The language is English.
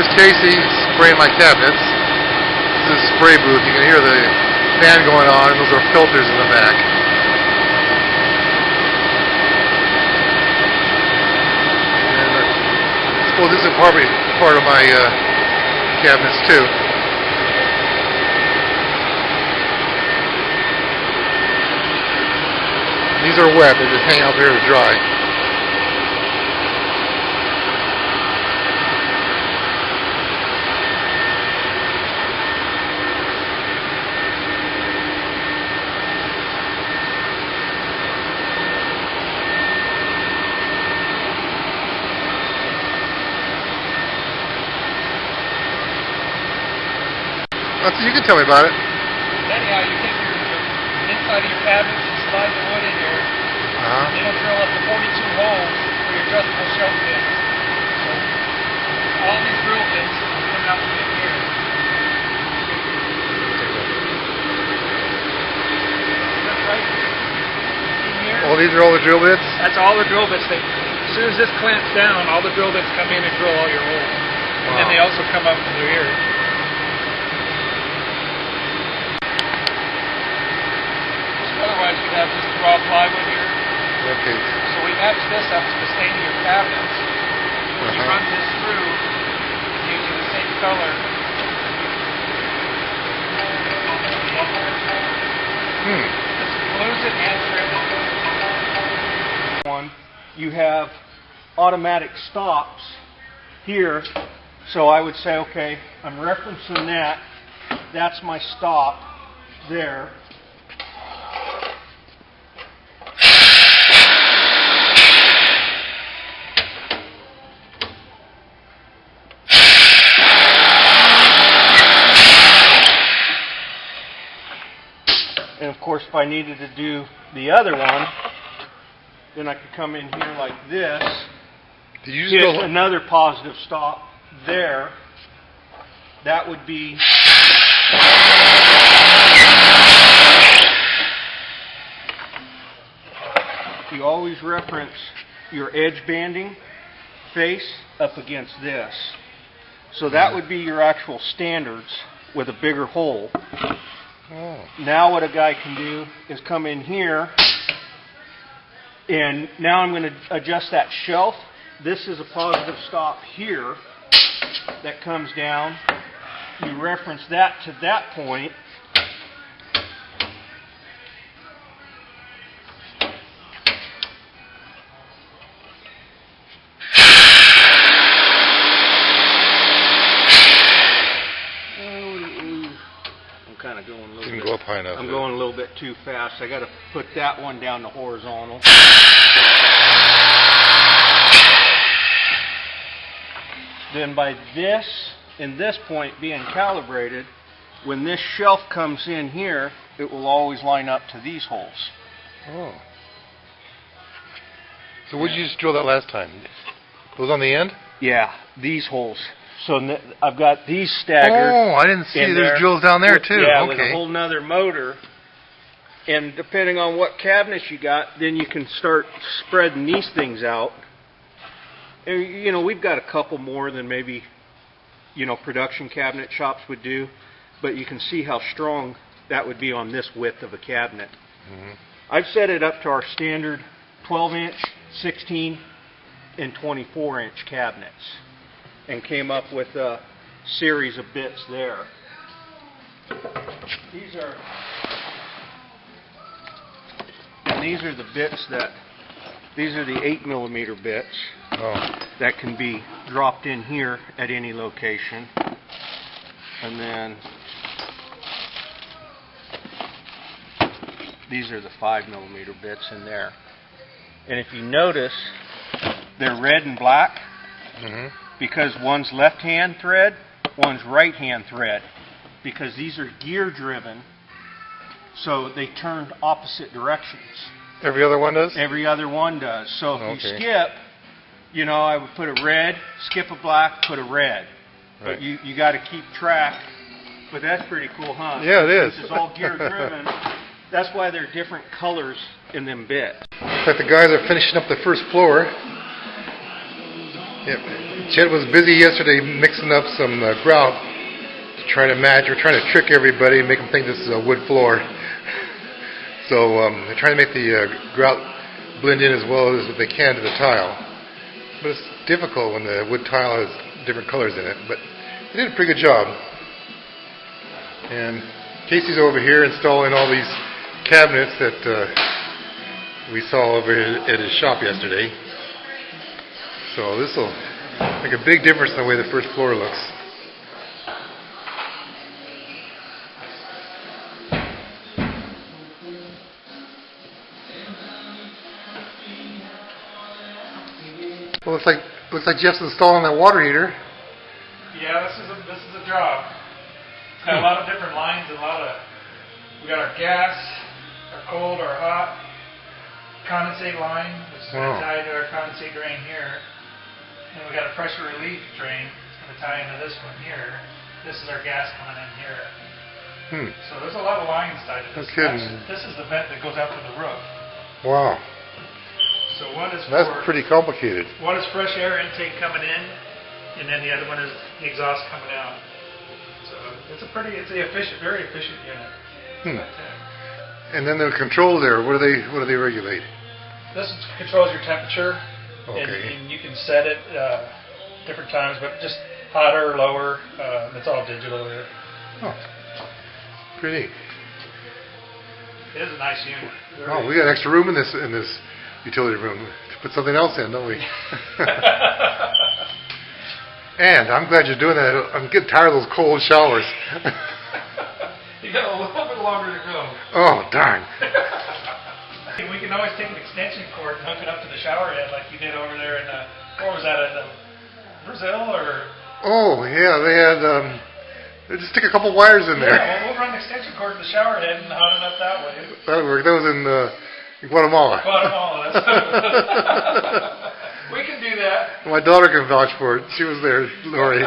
Here's Casey spraying my cabinets. This is a spray booth. You can hear the fan going on, and those are filters in the back. And I suppose this is probably part of my cabinets too. These are wet, they just hang out there to dry. You can tell me about it. Anyhow, you take your inside of your cabinets and slide the wood in here. Then you'll drill up to 42 holes for your adjustable shelf bits. So all these drill bits come out in here. That's right. In here. Oh, these are all the drill bits? That's all the drill bits. As soon as this clamps down, all the drill bits come in and drill all your holes. And then they also come up through here. Otherwise, you'd have just raw plywood here. Okay. So we match this up to the stain of your cabinets. When you run this through, it gives you the same color. This glues it and trim it. One, you have automatic stops here. So I would say, okay, I'm referencing that. That's my stop there. And of course, if I needed to do the other one, then I could come in here like this. Did you just hit go another positive stop there. That would be you always reference your edge banding face up against this. So that would be your actual standards with a bigger hole. Now what a guy can do is come in here, and now I'm going to adjust that shelf. This is a positive stop here that comes down. You reference that to that point. Up high enough. I'm going a little bit too fast. I got to put that one down to horizontal. Then by this and this point being calibrated, when this shelf comes in here, it will always line up to these holes. Oh. So what did you just drill that last time? Those on the end? Yeah, these holes. So I've got these staggered. Oh, I didn't see there's drills down there too. Yeah, okay. with a whole nother motor. And depending on what cabinets you got, then you can start spreading these things out. And, you know, we've got a couple more than maybe, you know, production cabinet shops would do. But you can see how strong that would be on this width of a cabinet. I've set it up to our standard 12-inch, 16, and 24-inch cabinets, and came up with a series of bits there. These are the bits these are the 8mm bits that can be dropped in here at any location. And then these are the 5mm bits in there. And if you notice, they're red and black. Because one's left-hand thread, one's right-hand thread. Because these are gear-driven, so they turn opposite directions. Every other one does? Every other one does. So if you skip, you know, I would put a red, skip a black, put a red. Right. But you got to keep track. But that's pretty cool, huh? Yeah, it is. This is all gear-driven. That's why they're different colors in them bits. In fact, the guys are finishing up the first floor. Yep. Chet was busy yesterday mixing up some grout to try to match. We're trying to trick everybody and make them think this is a wood floor. So they're trying to make the grout blend in as well as they can to the tile. But it's difficult when the wood tile has different colors in it. But they did a pretty good job. And Casey's over here installing all these cabinets that we saw over at his shop yesterday. So this will make a big difference in the way the first floor looks. Well, looks like Jeff's installing that water heater. Yeah, this is a job. It's got a lot of different lines and we got our gas, our cold, our hot, condensate line, which is going to tie into our condensate drain here. And we got a pressure relief drain that's going to tie into this one here. This is our gas coming in here. So there's a lot of lines tied to this. No kidding. This is the vent that goes out to the roof. Wow. So one is That's pretty complicated. one is fresh air intake coming in, and then the other one is the exhaust coming out. So it's very efficient unit. And then the controls there, what do they regulate? This controls your temperature, Okay. and you can set it different times, but just hotter or lower. It's all digital there. Oh, pretty neat. It is a nice unit. Oh, we got extra room in this utility room to put something else in, don't we? And I'm glad you're doing that. I'm getting tired of those cold showers. You got a little bit longer to go. Oh, darn. We can always take an extension cord and hook it up to the shower head like you did over there in, where was that, in Brazil or? Oh, yeah, they had, they just stick a couple wires in there. Yeah, well, we'll run the extension cord to the shower head and hot it up that way. That would work. That was in Guatemala. Guatemala, that's we can do that. My daughter can vouch for it. She was there, Lori.